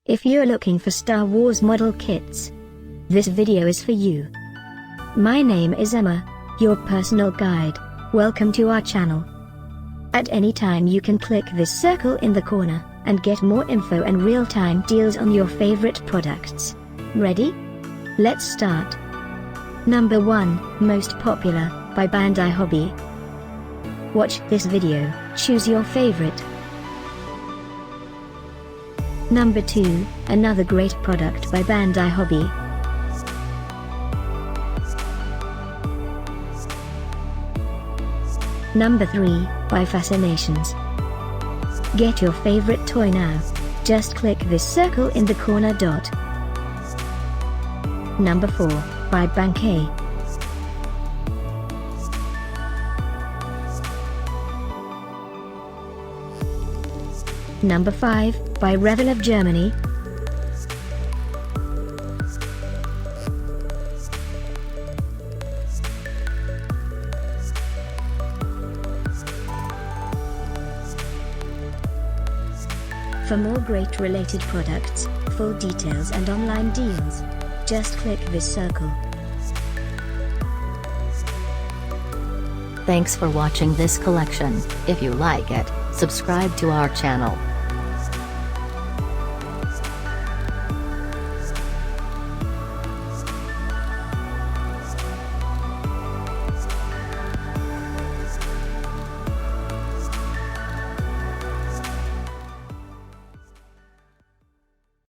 If you're looking for Star Wars model kits, this video is for you. My name is Emma, your personal guide. Welcome to our channel. At any time you can click this circle in the corner, and get more info and real-time deals on your favorite products. Ready? Let's start. Number 1, Most Popular, by Bandai Hobby. Watch this video, choose your favorite. Number 2, another great product by Bandai Hobby. Number 3, by Fascinations. Get your favorite toy now. Just click this circle in the corner dot. Number 4, by Bankei. Number 5, by Revell of Germany. For more great related products, full details and online deals, just click this circle. Thanks for watching this collection. If you like it, subscribe to our channel.